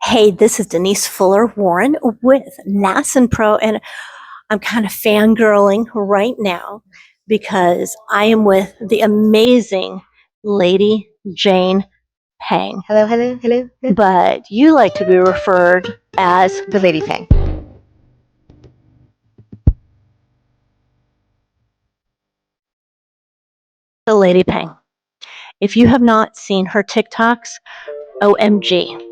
Hey, this is Denise Fuller Warren with NASNPRO, and I'm kind of fangirling right now because I am with the amazing Lady Jane Peng. Hello, hello, hello. But you like to be referred as The Lady Peng. the Lady Peng. If you have not seen her TikToks, OMG.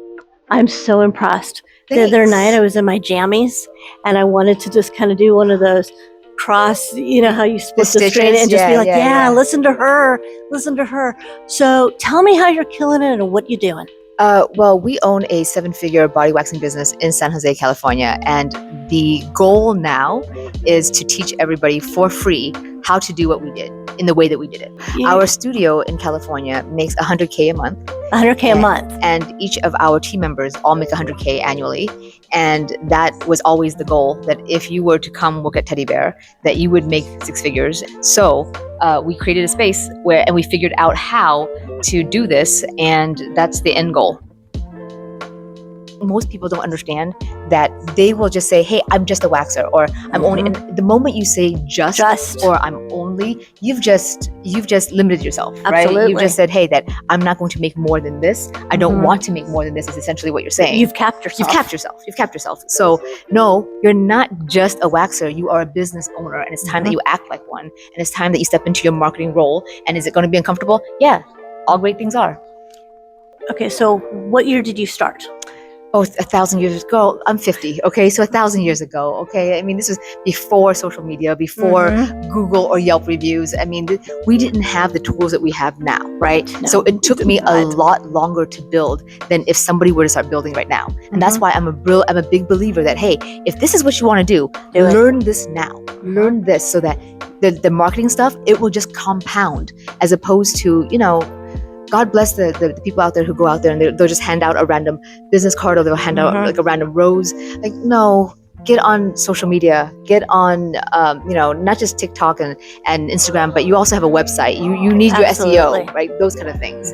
I'm so impressed. The other night I was in my jammies and I wanted to just kind of do one of those cross, you know, how you split the screen and just be like, yeah, listen to her. So tell me how you're killing it and what you're doing. Well, we own a 7-figure body waxing business in San Jose, California. And the goal now is to teach everybody for free how to do what we did in the way that we did it. Yeah. Our studio in California makes $100K a month. $100K a month. And each of our team members all make $100K annually. And that was always the goal, that if you were to come work at Teddy Bear, that you would make 6 figures. So we created a space and we figured out how to do this, and that's the end goal. Most people don't understand that they will just say, hey, I'm just a waxer, or I'm only, and the moment you say just or I'm only, you've just limited yourself, right? You've just said, hey, that I'm not going to make more than this. I don't want to make more than this is essentially what you're saying. You've capped yourself. You've capped yourself. So no, you're not just a waxer. You are a business owner, and it's time that you act like one, and it's time that you step into your marketing role. And is it going to be uncomfortable? Yeah, all great things are. Okay, so what year did you start? Oh, 1,000 years ago. I'm 50. Okay, so 1,000 years ago. Okay, I mean, this was before social media, before Google or Yelp reviews. I mean, we didn't have the tools that we have now, right? No, so it took me a lot longer to build than if somebody were to start building right now. And that's why I'm a big believer that, hey, if this is what you want to do, learn this now. Learn this so that the marketing stuff, it will just compound, as opposed to, you know, God bless the people out there who go out there and they'll just hand out a random business card, or they'll hand out like a random rose. Like, no, get on social media, get on, not just TikTok and Instagram, but you also have a website. You need your SEO, right? Those kind of things.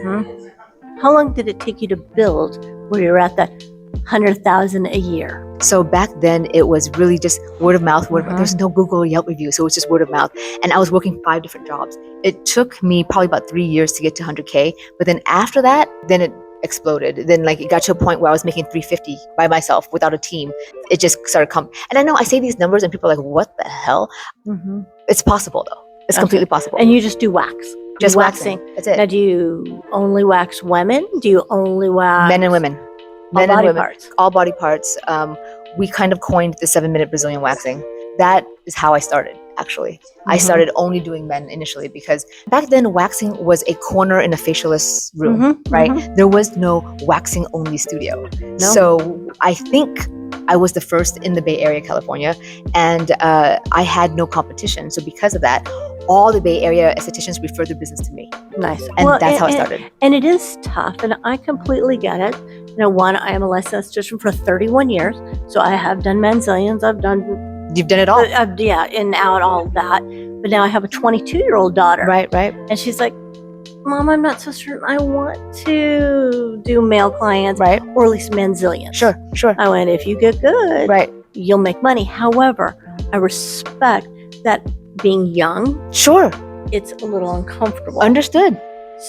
How long did it take you to build where you're at that 100,000 a year? So back then it was really just word of mouth. There's no Google or Yelp review, so it's just word of mouth. And I was working 5 different jobs. It took me probably about 3 years to get to 100K. But then after that, then it exploded. Then like it got to a point where I was making 350 by myself without a team. It just started coming. And I know I say these numbers and people are like, what the hell? It's possible though. It's completely possible. And you just do wax? Just waxing. That's it. Now, do you only wax women? Do you only wax men and women? All body parts. All body parts. We kind of coined the 7-minute Brazilian waxing. That is how I started, actually. I started only doing men initially because back then waxing was a corner in a facialist's room, right? There was no waxing only studio. No. So I think I was the first in the Bay Area, California, and I had no competition. So because of that, all the Bay Area estheticians referred their business to me. Nice. And that's how it started. And it is tough, and I completely get it. You know, one, I am a licensed esthetician for 31 years, so I have done menzillions. You've done it all. Yeah, in out all that. But now I have a 22-year-old daughter. Right. And she's like, Mom, I'm not so certain I want to do male clients, right? Or at least menzillions. Sure. I went, if you get good, right, you'll make money. However, I respect that being young, sure, it's a little uncomfortable. Understood.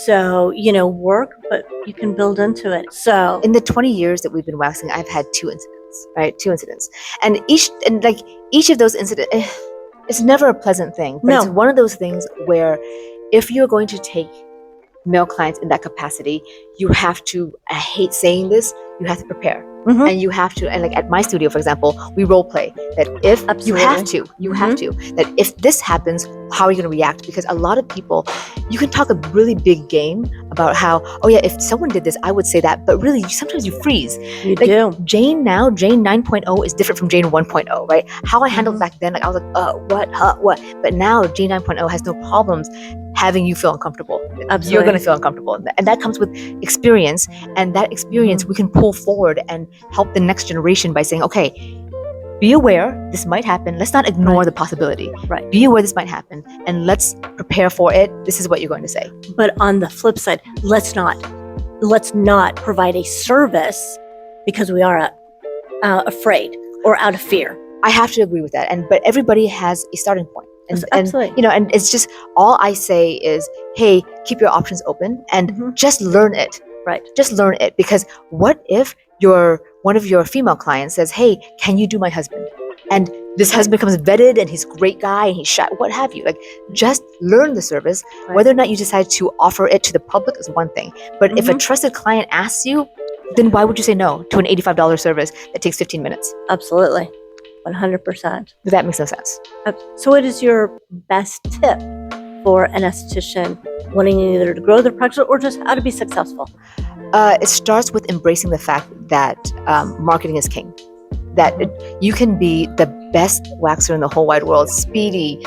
So, you know, work, but you can build into it. So in the 20 years that we've been waxing, I've had 2 incidents, right? 2 incidents. And each of those incidents, it's never a pleasant thing. But it's one of those things where if you're going to take male clients in that capacity, you have to, I hate saying this, you have to prepare. And you have to, and like at my studio, for example, we role play that if you have to, that if this happens, how are you going to react? Because a lot of people, you can talk a really big game about how, oh yeah, if someone did this, I would say that, but really sometimes you freeze. You do. Jane 9.0 is different from Jane 1.0, right? How I handled back then, like I was like, what? But now Jane 9.0 has no problems having you feel uncomfortable. Absolutely. You're going to feel uncomfortable. And that comes with experience. And that experience we can pull forward and help the next generation by saying, okay, be aware this might happen. Let's not ignore the possibility. Right. Be aware this might happen and let's prepare for it. This is what you're going to say. But on the flip side, let's not provide a service because we are afraid or out of fear. I have to agree with that. But everybody has a starting point. Absolutely. And it's just, all I say is, hey, keep your options open and just learn it. Right. Just learn it. Because what if one of your female clients says, hey, can you do my husband? And this husband becomes vetted and he's a great guy and he's shy, what have you. Like, just learn the service. Right. Whether or not you decide to offer it to the public is one thing. But if a trusted client asks you, then why would you say no to an $85 service that takes 15 minutes? Absolutely. 100%. That makes no sense. So what is your best tip for an esthetician wanting either to grow their practice or just how to be successful? It starts with embracing the fact that marketing is king. That you can be the best waxer in the whole wide world, speedy.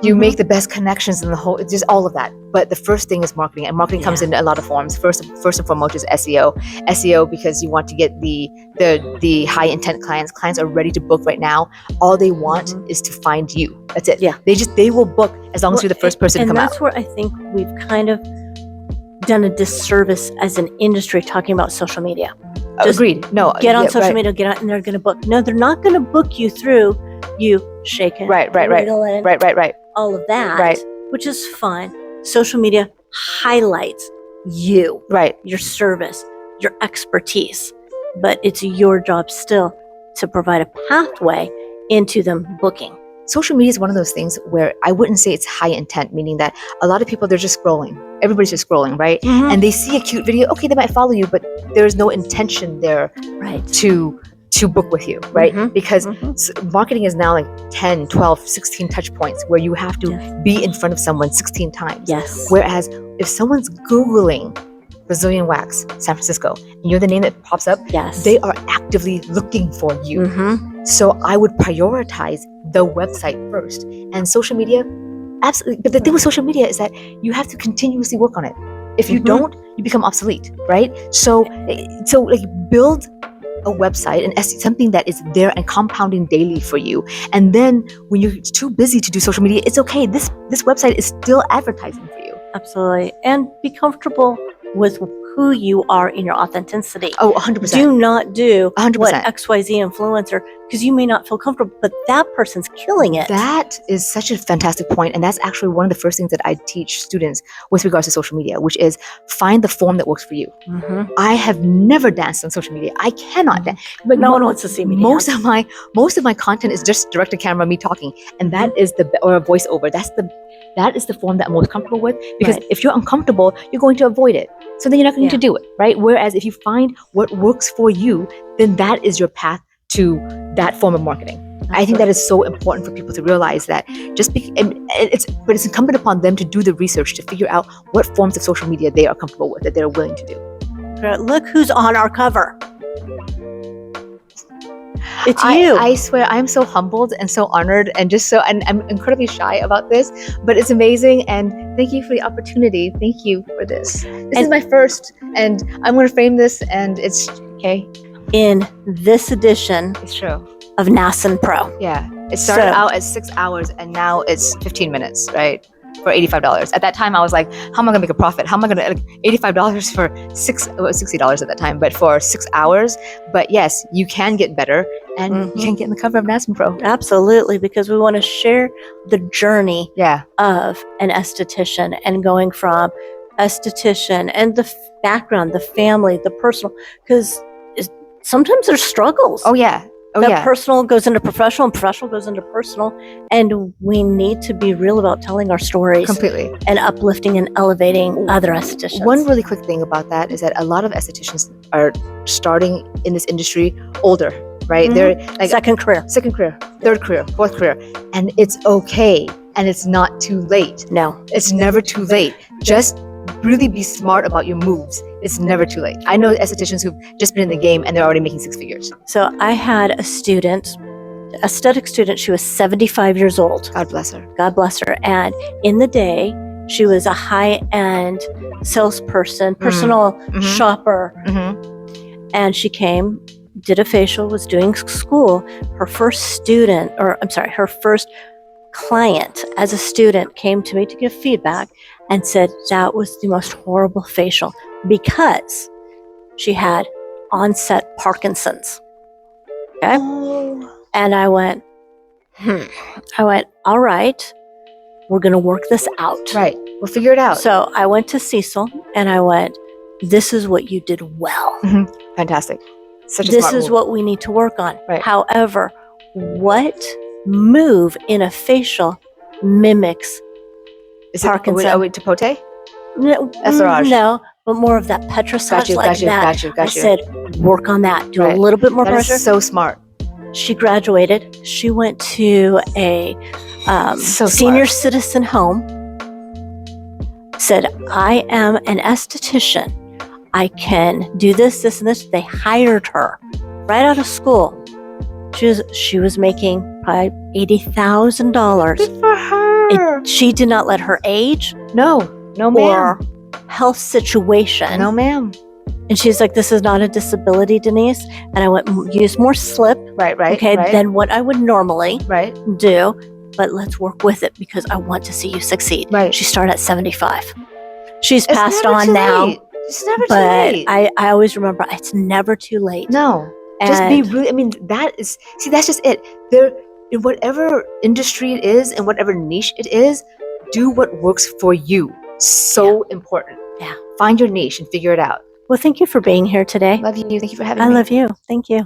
You make the best connections in the whole, just all of that. But the first thing is marketing, and marketing comes in a lot of forms. First and foremost is SEO. SEO because you want to get the high intent clients. Clients are ready to book right now. All they want is to find you. That's it. Yeah. They will book as long as you're the first person to come out. And that's where I think we've kind of done a disservice as an industry talking about social media. Just agreed. No. Get on social media, get out, and they're going to book. No, they're not going to book you through you shaking. Right. Wiggling, Right. all of that. Right. Which is fun. Social media highlights you. Right. Your service, your expertise. But it's your job still to provide a pathway into them booking. Social media is one of those things where I wouldn't say it's high intent, meaning that a lot of people, they're just scrolling. Everybody's just scrolling, right? And they see a cute video. Okay, they might follow you, but there's no intention there to book with you, right? Because marketing is now like 10, 12, 16 touch points where you have to be in front of someone 16 times. Yes. Whereas if someone's Googling Brazilian wax, San Francisco, and you're the name that pops up, they are actively looking for you. So I would prioritize the website first. And social media, absolutely. But the thing with social media is that you have to continuously work on it. If you don't, you become obsolete, right? So like build a website and something that is there and compounding daily for you. And then when you're too busy to do social media, it's okay. This website is still advertising for you. Absolutely. And be comfortable with who you are in your authenticity. Oh, 100%. Do not do 100%. what XYZ influencer, because you may not feel comfortable, but that person's killing it. That is such a fantastic point. And that's actually one of the first things that I teach students with regards to social media, which is find the form that works for you. I have never danced on social media. I cannot dance. But no one wants to see me most dance. of my content is just direct to camera, me talking. And that is or a voiceover. That is the form that I'm most comfortable with, because if you're uncomfortable, you're going to avoid it. So then you're not going to do it, right? Whereas if you find what works for you, then that is your path to that form of marketing. I think that is so important for people to realize that but it's incumbent upon them to do the research to figure out what forms of social media they are comfortable with, that they're willing to do. Look who's on our cover. It's you. I swear, I'm so humbled and so honored and I'm incredibly shy about this, but it's amazing. And thank you for the opportunity. Thank you for this. This is my first, and I'm going to frame this, and it's okay. In this edition It's true. of NASNPRO. Yeah. It started out at 6 hours and now it's 15 minutes, right? For $85. At that time, I was like, how am I going to make a profit? How am I going to, $85 for $60 at that time, but for 6 hours. But yes, you can get better, and you can get in the cover of NASNPRO. Absolutely, because we want to share the journey of an esthetician and going from esthetician and the background, the family, the personal, because sometimes there's struggles. Oh, yeah. Personal goes into professional and professional goes into personal, and we need to be real about telling our stories Completely. and uplifting and elevating other estheticians. One really quick thing about that is that a lot of estheticians are starting in this industry older, right? They're like second career, third career, fourth career, and it's okay, and it's not too late. No, it's never too late. Just really be smart about your moves. It's never too late. I know estheticians who've just been in the game and they're already making 6 figures. So I had a student, aesthetic student. She was 75 years old. God bless her. God bless her. And in the day, she was a high-end salesperson, personal shopper. And she came, did a facial, was doing school. Her first client as a student came to me to give feedback and said that was the most horrible facial because she had onset Parkinson's. Okay. Oh. And I went, all right, we're going to work this out. Right. We'll figure it out. So I went to Cecil and I went, this is what you did well. Fantastic. Such a This smart is move. what we need to work on. Right. However, what move in a facial mimics Is it Parkinson? are we to pote? No, Essorage. no, but more of that petrissage like that. I said, work on that. Do a little bit more That pressure. is so smart. She graduated. She went to a senior citizen home. Said, I am an esthetician. I can do this, this, and this. They hired her right out of school. She was making probably $80,000. Good for her. She did not let her age No, ma'am. or health situation. No, ma'am. And she's like, this is not a disability, Denise. And I went, use more slip. Right. Okay, than what I would normally Right. do. But let's work with it because I want to see you succeed. Right. She started at 75. She's It's passed never on too now. late. It's never too But late. I always remember it's never too late. No. Just be really, I mean, that's just it. There, in whatever industry it is, in whatever niche it is, do what works for you. So important. Yeah. Find your niche and figure it out. Well, thank you for being here today. Love you. Thank you for having me. I love you. Thank you.